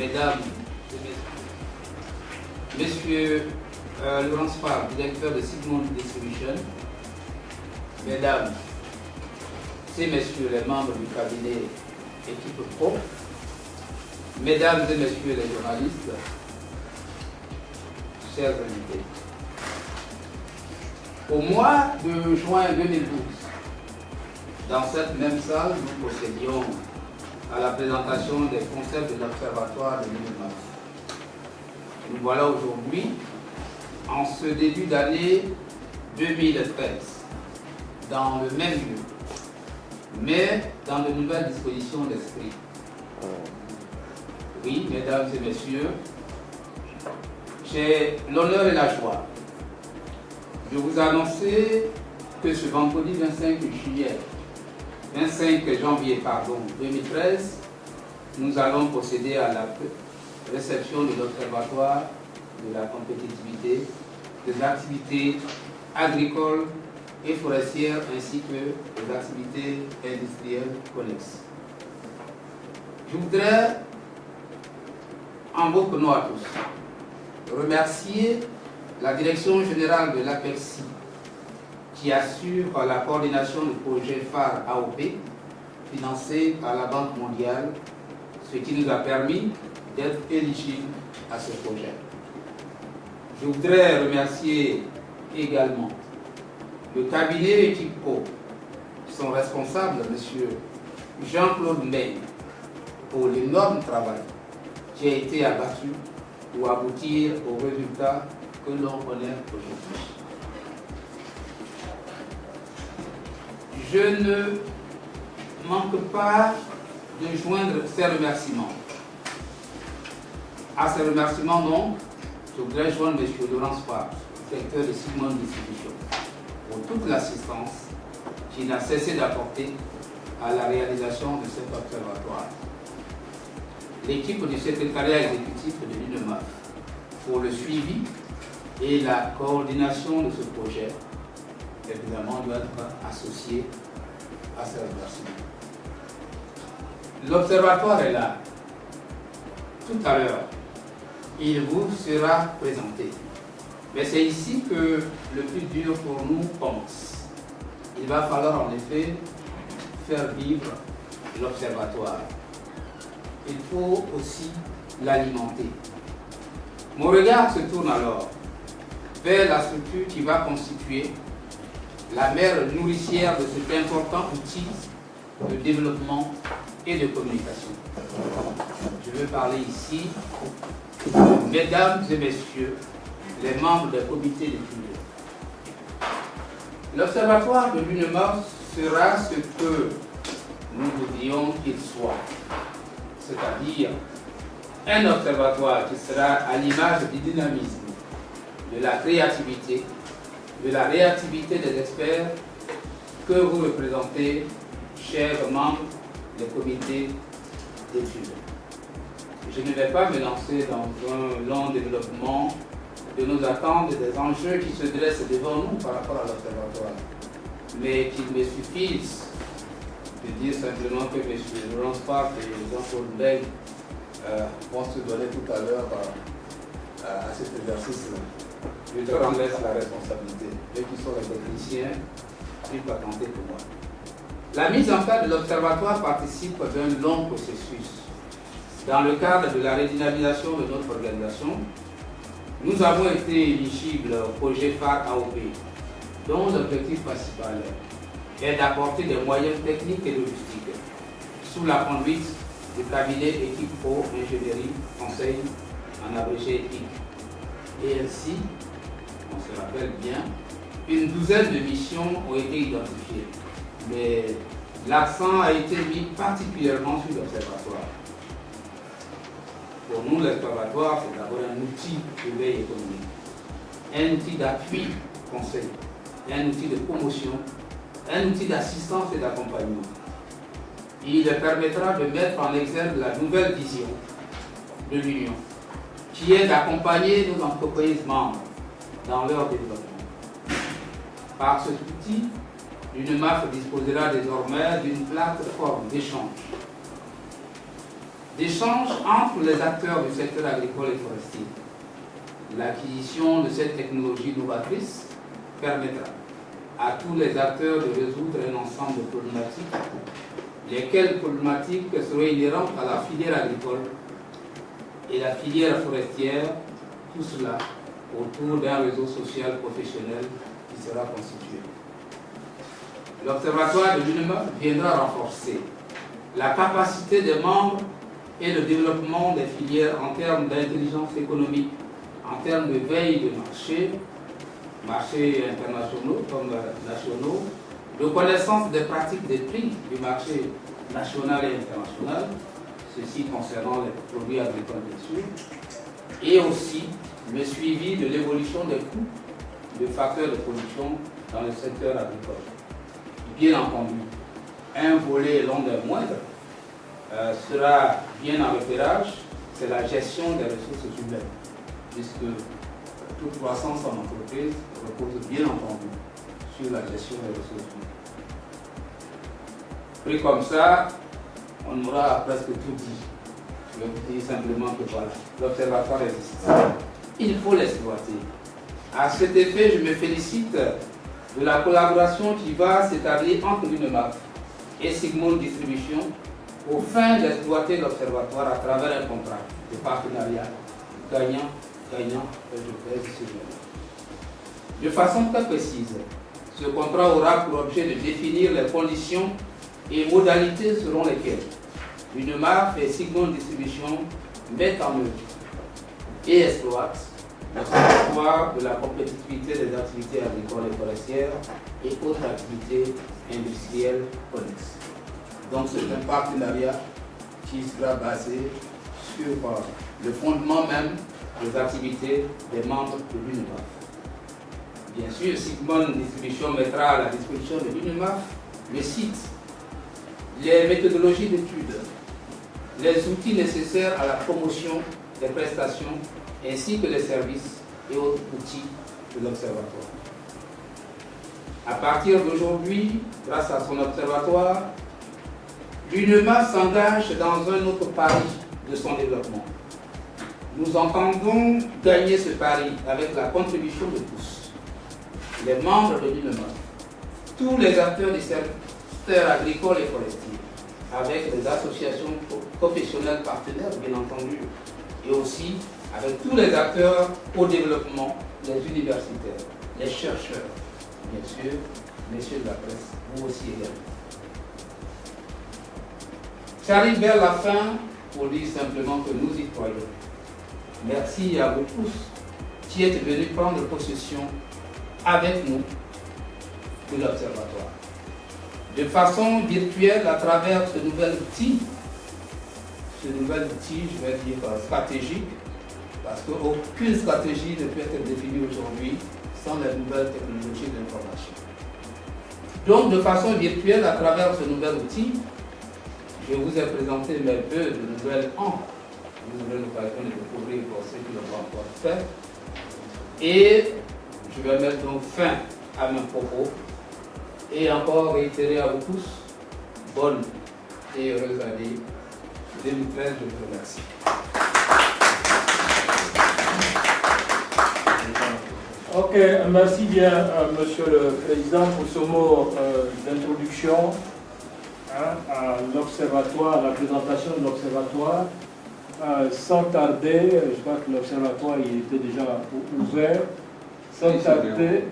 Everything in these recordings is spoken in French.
Mesdames et Messieurs, Laurence Farr, directeur de Sigmund Distribution, Mesdames et Messieurs les membres du cabinet Équipe Pro, Mesdames et Messieurs les journalistes, chers invités. Au mois de juin 2012, dans cette même salle, nous procédions à la présentation des concepts de l'Observatoire de l'UNEMAF. Nous voilà aujourd'hui, en ce début d'année 2013, dans le même lieu, mais dans de nouvelles dispositions d'esprit. Oui, mesdames et messieurs, j'ai l'honneur et la joie de vous annoncer que ce vendredi 25 janvier 2013, nous allons procéder à la réception de l'Observatoire de la compétitivité des activités agricoles et forestières ainsi que des activités industrielles connexes. Je voudrais, en votre nom à tous, remercier la Direction générale de l'APEXI qui assure la coordination du projet phare AOP financé par la Banque mondiale, ce qui nous a permis d'être éligibles à ce projet. Je voudrais remercier également le cabinet Équipe Pro, son responsable, M. Jean-Claude May, pour l'énorme travail qui a été abattu pour aboutir aux résultats que l'on connaît aujourd'hui. Je ne manque pas de joindre ces remerciements. À ces remerciements, non, je voudrais joindre M. Laurence Farr, directeur de Sigmund Distribution, pour toute l'assistance qu'il n'a cessé d'apporter à la réalisation de cet observatoire. L'équipe du secrétariat exécutif de l'UNEMAF pour le suivi et la coordination de ce projet, évidemment, doit être associée à ces remerciements. L'observatoire est là. Tout à l'heure, il vous sera présenté. Mais c'est ici que le plus dur pour nous commence. Il va falloir en effet faire vivre l'observatoire. Il faut aussi l'alimenter. Mon regard se tourne alors vers la structure qui va constituer la mère nourricière de cet important outil de développement et de communication. Je veux parler ici, mesdames et messieurs, les membres des comités d'études. L'observatoire de l'UNEMAF sera ce que nous voudrions qu'il soit, c'est-à-dire un observatoire qui sera à l'image du dynamisme, de la créativité, de la réactivité des experts que vous représentez, chers membres des comités d'études. Je ne vais pas me lancer dans un long développement de nos attentes et des enjeux qui se dressent devant nous par rapport à l'observatoire, mais qu'il me suffise de dire simplement que M. Laurence Farr et Jean-Claude May vont se donner tout à l'heure à cet exercice-là. Je te renverse la responsabilité. Eux qui sont les techniciens, plus patentés que moi. La mise en place de l'observatoire participe d'un long processus. Dans le cadre de la redynamisation de notre organisation, nous avons été éligibles au projet phare AOP, dont l'objectif principal est d'apporter des moyens techniques et logistiques sous la conduite du cabinet Équipe Pro Ingénierie Conseil, en abrégé EIC. Et ainsi, on se rappelle bien, une douzaine de missions ont été identifiées, mais l'accent a été mis particulièrement sur l'observatoire. Pour nous, l'observatoire, c'est d'abord un outil de veille économique, un outil d'appui conseil, un outil de promotion, un outil d'assistance et d'accompagnement. Il permettra de mettre en exergue la nouvelle vision de l'Union, qui est d'accompagner nos entreprises membres dans leur développement. Par cet outil, l'UNEMAF disposera désormais d'une plateforme d'échange d'échange entre les acteurs du secteur agricole et forestier. L'acquisition de cette technologie novatrice permettra à tous les acteurs de résoudre un ensemble de problématiques, lesquelles problématiques seraient inhérentes à la filière agricole et la filière forestière, tout cela autour d'un réseau social professionnel qui sera constitué. L'Observatoire de l'UNEMA viendra renforcer la capacité des membres et le développement des filières en termes d'intelligence économique, en termes de veille de marchés internationaux comme nationaux, de connaissance des pratiques des prix du marché national et international, ceci concernant les produits agricoles bien sûr, et aussi le suivi de l'évolution des coûts de facteurs de production dans le secteur agricole. Bien entendu, un volet l'un des moindres sera bien en repérage, c'est la gestion des ressources humaines, puisque toute croissance en entreprise repose bien entendu sur la gestion des ressources humaines. Pris comme ça, on aura presque tout dit. Je vais vous dire simplement que voilà, l'observatoire existe. Il faut l'exploiter. À cet effet, je me félicite de la collaboration qui va s'établir entre l'UNEMAF et Sigmund Distribution aux fins d'exploiter l'observatoire à travers un contrat de partenariat gagnant-gagnant, je pèse sur le. De façon très précise, ce contrat aura pour objet de définir les conditions et modalités selon lesquelles l'UNEMAF et Sigmund Distribution mettent en œuvre et exploitent l'observatoire de la compétitivité des activités agricoles et forestières et autres activités industrielles connexes. Donc c'est un partenariat qui sera basé sur le fondement même des activités des membres de l'UNEMAF. Bien sûr, Sigmund Distribution mettra à la disposition de l'UNEMAF le site, les méthodologies d'études, les outils nécessaires à la promotion des prestations ainsi que les services et autres outils de l'Observatoire. À partir d'aujourd'hui, grâce à son observatoire, l'UNEMA s'engage dans un autre pari de son développement. Nous entendons gagner ce pari avec la contribution de tous, les membres de l'UNEMA, tous les acteurs du secteur agricole et forestier, avec les associations professionnelles partenaires, bien entendu, et aussi avec tous les acteurs au développement, les universitaires, les chercheurs, bien sûr, messieurs de la presse, vous aussi également. J'arrive vers la fin pour dire simplement que nous y croyons. Merci à vous tous qui êtes venus prendre possession avec nous de l'Observatoire. De façon virtuelle, à travers ce nouvel outil, je vais dire stratégique, parce qu'aucune stratégie ne peut être définie aujourd'hui sans les nouvelles technologies d'information. Donc, de façon virtuelle, à travers ce nouvel outil, je vous ai présenté mes vœux de nouvelle an. Vous aurez l'occasion de découvrir pour ceux qui ne l'ont pas encore fait. Et je vais mettre donc fin à mes propos et encore réitérer à vous tous bonne et heureuse année 2013. Je vous remercie. Ok, merci bien, Monsieur le Président, pour ce mot d'introduction à l'Observatoire, à la présentation de l'Observatoire. Sans tarder, je crois que l'Observatoire était déjà ouvert. Sans tarder,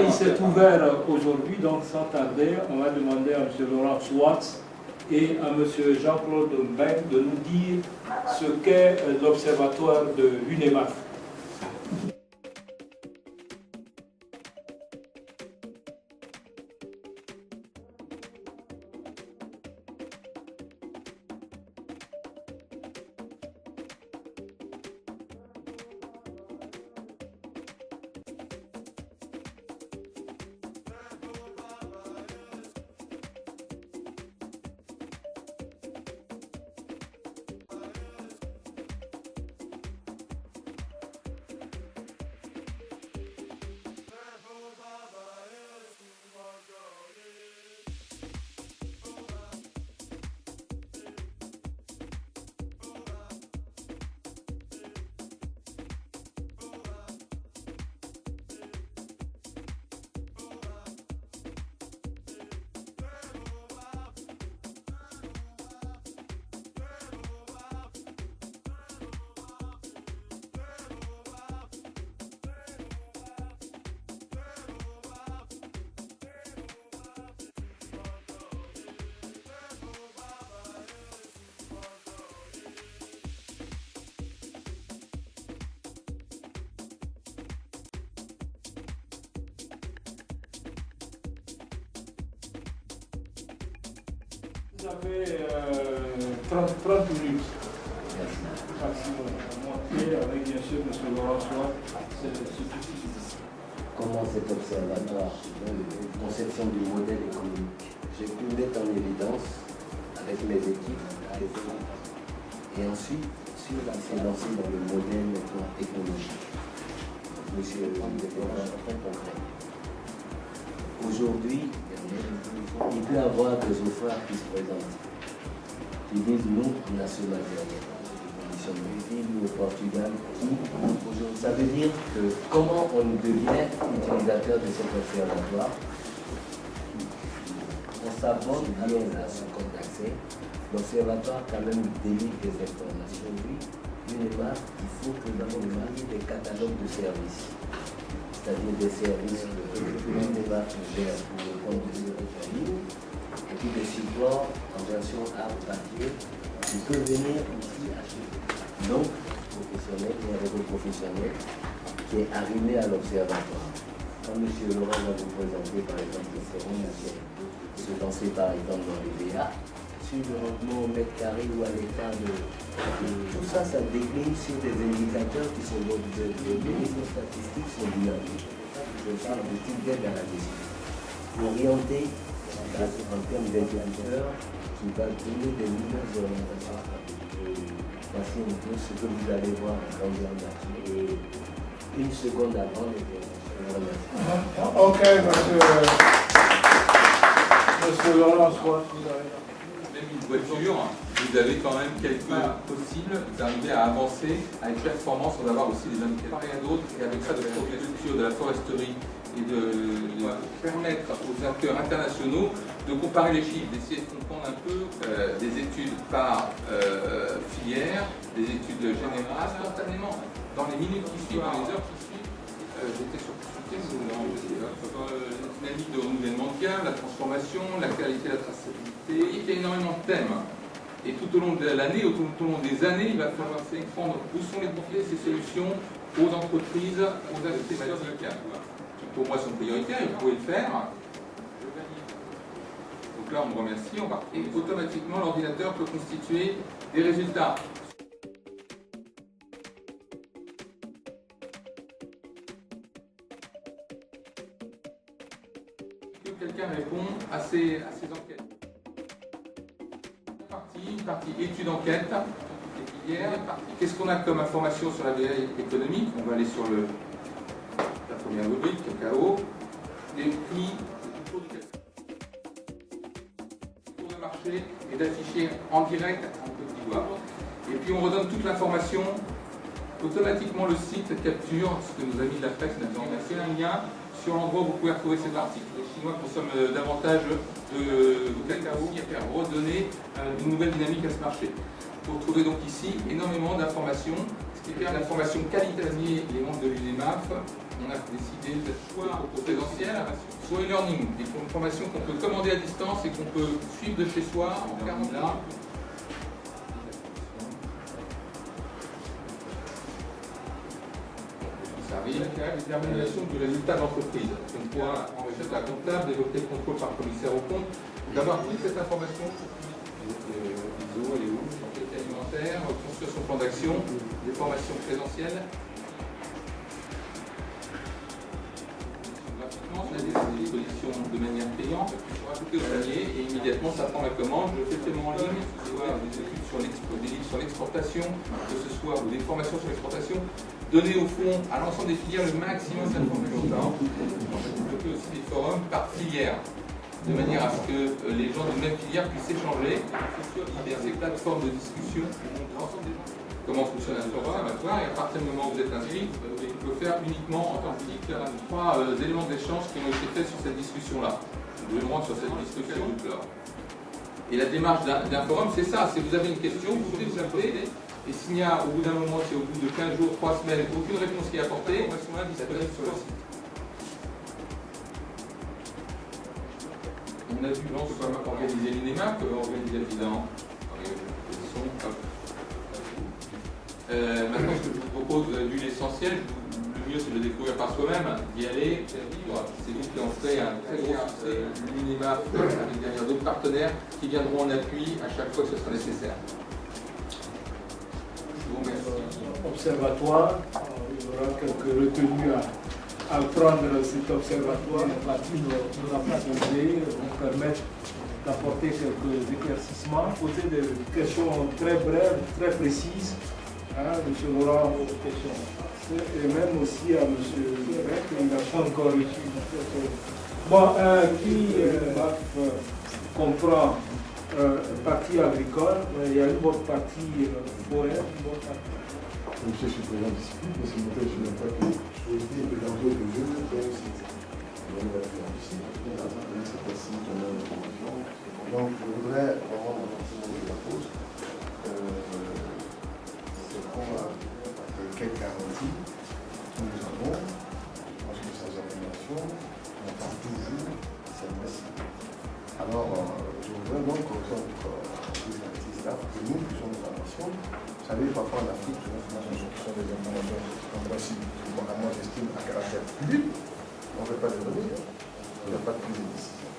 il s'est ouvert aujourd'hui, donc sans tarder, on va demander à M. Laurent Swartz et à M. Jean-Claude Mbeng de nous dire ce qu'est l'Observatoire de l'UNEMAF. Vous avez 30 minutes. Maximum. Monter avec bien sûr M. Laurent Soir, Comment cet observatoire, une conception du modèle économique, j'ai pu mettre en évidence avec mes équipes et ensuite s'est lancé dans le modèle économique. Monsieur le développement très concret. Aujourd'hui, il peut y avoir des offres qui se présentent, qui disent nous, on a ce matériel. Ou au Portugal, ça veut dire que comment on devient utilisateur de cet observatoire, on s'abonne à ce compte d'accès. L'observatoire quand même délivre des informations. Oui, d'une part, il faut que nous ayons des catalogues de services, c'est-à-dire des services que l'on va faire pour le compte de sécurité ligne, et puis des supports en version art papier qui peuvent venir ici acheter. Donc, professionnel, il y a un professionnel qui est arrivé à l'observatoire. Quand M. Laurent va vous présenter par exemple le forum, se lancer par exemple dans les VA, sur le rendement au mètre carré ou à l'état de. Tout ça, ça décline sur des indicateurs qui sont des mécanismes statistiques sont dynamiques. Je parle de type d'aide à la décision. Orienté en termes d'indicateurs qui va donner des nouvelles orientations stratégiques. Voici un peu ce que vous allez voir en grandeur nature. Et une seconde avant les Ok, monsieur Laurent Soir, vous avez. Même une voiture, vous avez quand même quelques possibles d'arriver à avancer avec performance, on va avoir aussi des indicateurs et d'autres, et avec ça de la culture de la foresterie et de permettre aux acteurs internationaux de comparer les chiffres, d'essayer de comprendre un peu des études par filière, des études générales, spontanément, dans les minutes qui suivent, dans les heures qui suivent. J'étais sur la dynamique de renouvellement de gamme, la transformation, la qualité, la traçabilité. Il y a énormément de thèmes. Et tout au long de l'année, tout au long des années, il va falloir comprendre où sont les profils de ces solutions aux entreprises, aux investisseurs locaux. Qui pour moi sont prioritaires et vous pouvez le faire. Donc là, on me remercie. Et automatiquement, l'ordinateur peut constituer des résultats. Quelqu'un répond à ces enquêtes. Une partie étude enquête, qu'est-ce qu'on a comme information sur la veille économique? On va aller sur la première rubrique, cacao, les prix, le cours de marché et d'afficher en direct en Côte d'Ivoire. Et puis on redonne toute l'information. Automatiquement le site capture ce que nos amis de la presse nous ont fait un lien sur l'endroit où vous pouvez retrouver cet article. Les Chinois consomment davantage de cacao qui a fait redonner une nouvelle dynamique à ce marché. Vous retrouvez donc ici énormément d'informations, ce qui est l'information qualitative. Les membres de l'UNEMAF, on a décidé de soit au présentiel, soit e-learning, des formations qu'on peut commander à distance et qu'on peut suivre de chez soi en 40 là. La détermination du résultat d'entreprise. On pourra, en résultat comptable, développer le contrôle par commissaire au compte, d'avoir toute cette information, ISO, elle est où, santé alimentaire, construire son plan d'action, des formations présentielles. Gratuitement, on a des dispositions de manière payante, il faut rajouter au panier et immédiatement ça prend la commande, je fais paiement en ligne, que ce soit des études sur des livres sur l'exportation, que ce soit ou des formations sur l'exportation. Donner au fond à l'ensemble des filières le maximum d'informations. On fait aussi des forums par filière, de manière à ce que les gens d'une même filière puissent échanger sur ces plateformes de discussion pour l'ensemble des gens. Comment fonctionne un forum amatoire, et à partir du moment où vous êtes inscrit, vous pouvez le faire uniquement en tant que filière. Trois éléments d'échange qui ont été faits sur cette discussion-là. Je vais me rendre sur cette discussion-là. Et la démarche d'un forum, c'est ça, c'est vous avez une question, vous pouvez vous la poser. Et s'il y a, au bout d'un moment, c'est au bout de 15 jours, 3 semaines, aucune réponse qui est apportée, on va disponible sur le site. On a vu organiser l'INEMAP, organiser le bilan. Maintenant, ce que je vous propose, vu l'essentiel, le mieux c'est de le découvrir par soi-même, d'y aller. C'est vous qui en ferez un très gros succès. L'UNEMA avec derrière d'autres partenaires qui viendront en appui à chaque fois que ce sera nécessaire. Je vous remercie. Observatoire, il y aura quelques retenues à prendre cet observatoire. Nous a pas idée, nous permettre d'apporter quelques éclaircissements, poser des questions très brèves, très précises. M. Laurent, vos questions. Et même aussi à M. Lévesque, il n'a pas encore reçu. Bon, qui comprend partie agricole, mais il y a une autre partie forêt, une autre partie. Monsieur, je suis présent d'ici, parce que je ne sais pas que je vous dis que l'enjeu de jeu, donc, je voudrais vraiment de la pause. C'est qu'on a quelques garanties que nous avons, parce que ces informations, on parle toujours, c'est possible. Alors, je voudrais donc qu'on soit les artistes là, que nous puissions nos informations. Vous savez, parfois en Afrique, les informations qui sont des informations en principe, à moi j'estime à caractère public, on ne peut pas les donner, il n'y a pas de prise de décision.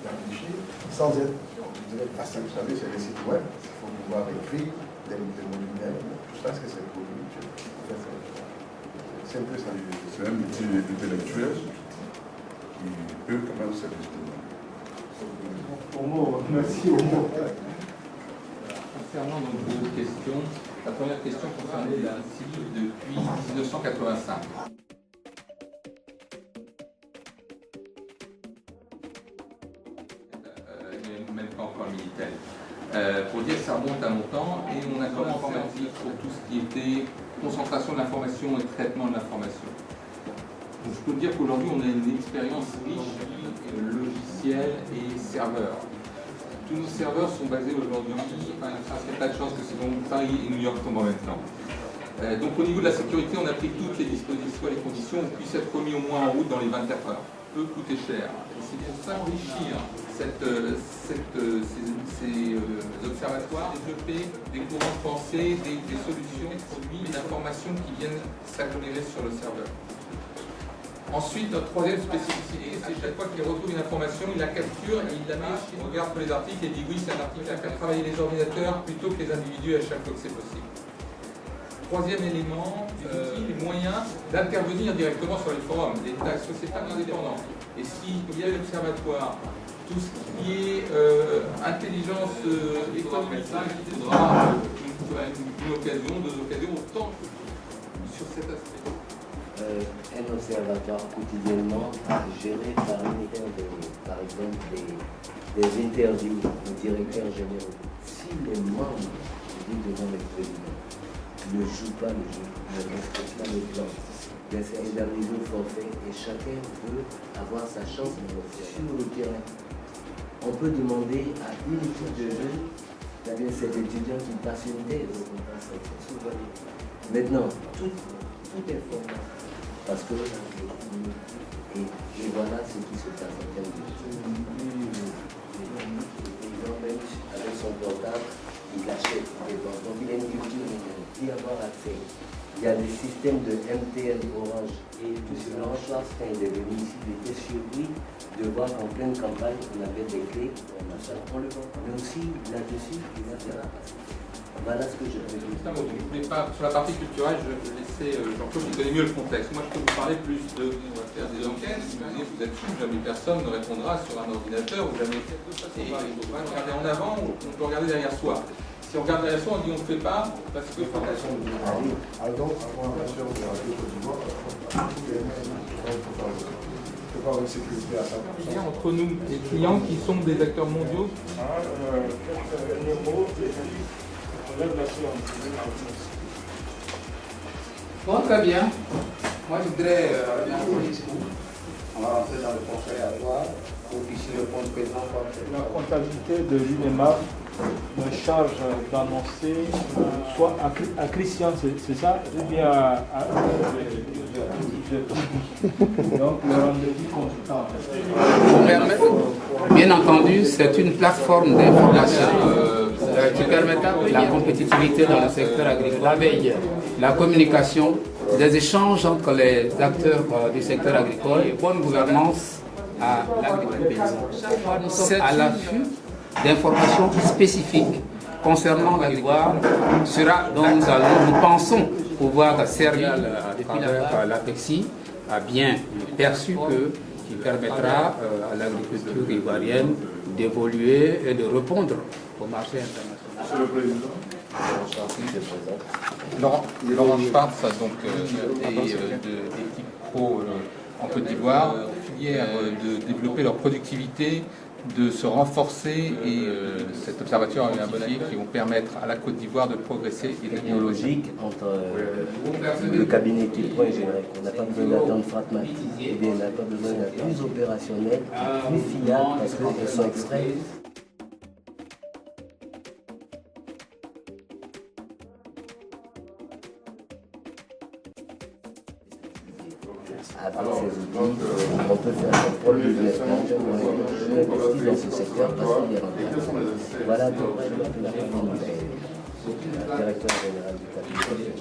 D'amplifier, sans être direct à ça, vous savez, c'est les sites web, il faut pouvoir écrire des mots, tout ça, c'est pour l'intellectuel. C'est un peu ça. C'est un outil intellectuel qui peut quand même servir tout le monde. Merci au mot. Concernant donc vos questions, la première question concernait l'ANSSI depuis 1985. Même pas encore militaire. Pour dire que ça remonte à longtemps, et on a comme informatique pour tout ce qui était concentration de l'information et traitement de l'information. Donc, je peux vous dire qu'aujourd'hui on a une expérience riche logiciel et serveurs. Tous nos serveurs sont basés aujourd'hui, enfin, ça serait pas de chance que c'est donc Paris et New York tombent en même temps. Donc au niveau de la sécurité, on a pris toutes les dispositions et les conditions pour puisse être remis au moins en route dans les 24 heures. Peut coûter cher. Et c'est pour ça enrichir ces observatoires, développer des courants de pensée, des solutions, des produits, des informations qui viennent s'agglomérer sur le serveur. Ensuite, notre troisième spécificité, c'est chaque fois qu'il retrouve une information, il la capture et il la met, il regarde pour les articles et dit oui, c'est un article à faire travailler les ordinateurs plutôt que les individus à chaque fois que c'est possible. Troisième élément, les moyens d'intervenir directement sur les forums. L'État, c'est pas indépendant. Et s'il y a l'observatoire, tout ce qui est intelligence économique, il faudra une occasion, deux occasions, autant sur cet aspect. Un observatoire quotidiennement géré par par exemple des interviews aux directeurs généraux. Si les membres devant le président ne jouent pas le jeu, ne respectent pas le plan, c'est un niveau forfait et chacun veut avoir sa chance sur le terrain. On peut demander à une équipe de jeunes, c'est-à-dire ces étudiants qui passent une thèse, maintenant, tout est formé. Parce que et voilà ce qui se passe en termes de le président même avec son portable, il achète des banques. Donc il y a une culture d'y avoir accès. Il y a des systèmes de MTN, Orange. Et M. Laurent Schwartz, quand il est venu ici, il était surpris de voir qu'en pleine campagne, on avait des clés, on le vend. Mais aussi là-dessus, il va faire un passage. Voilà ce que je peux dire. Sur la partie culturelle, je vais laisser Jean-Claude qui connaît mieux le contexte. Moi, je peux vous parler plus de. On va faire des enquêtes. Vous êtes fous, jamais personne ne répondra sur un ordinateur ou jamais. Et il faut pas regarder en avant, on peut regarder derrière soi. Si on regarde derrière soi, on dit on ne fait pas parce que. Donc, avant la nation de la Côte d'Ivoire, il faut avoir une sécurité à 100%. Entre nous, les clients qui sont des acteurs mondiaux. Bon, très bien. Moi, je voudrais remercier le discours. On va rentrer dans le conservatoire pour ici le compte présent. La comptabilité de l'UNEMA me charge d'annoncer soit à Christian, c'est ça, ou bien à donc le rendez-vous consultant. Bien entendu, c'est une plateforme d'information qui permettra la compétitivité dans le secteur agricole, la communication des échanges entre les acteurs du secteur agricole et bonne gouvernance à l'agriculture paysanne. Chaque fois, nous sommes à l'affût d'informations spécifiques concernant l'agriculture. Nous pensons pouvoir servir à travers l'APEXI a bien perçu qui permettra à l'agriculture ivoirienne d'évoluer et de répondre au marché international. Monsieur le Président. Laurent Schwartz, donc, d'équipe pro en Côte d'Ivoire, filière de développer leur productivité, de se renforcer, et cet observatoire a eu un bon avis qui vont permettre à la Côte d'Ivoire de progresser et technologique entre le cabinet qui prend et générique. On n'a pas besoin d'attendre Fratmat, et bien on n'a pas besoin d'être plus opérationnel, plus fiable parce qu'elles sont extraits. Avec ces outils, on peut faire un contrôle du développement, on investit dans ce secteur parce qu'il est rentable. Voilà à peu près la famille du directeur général du cabinet.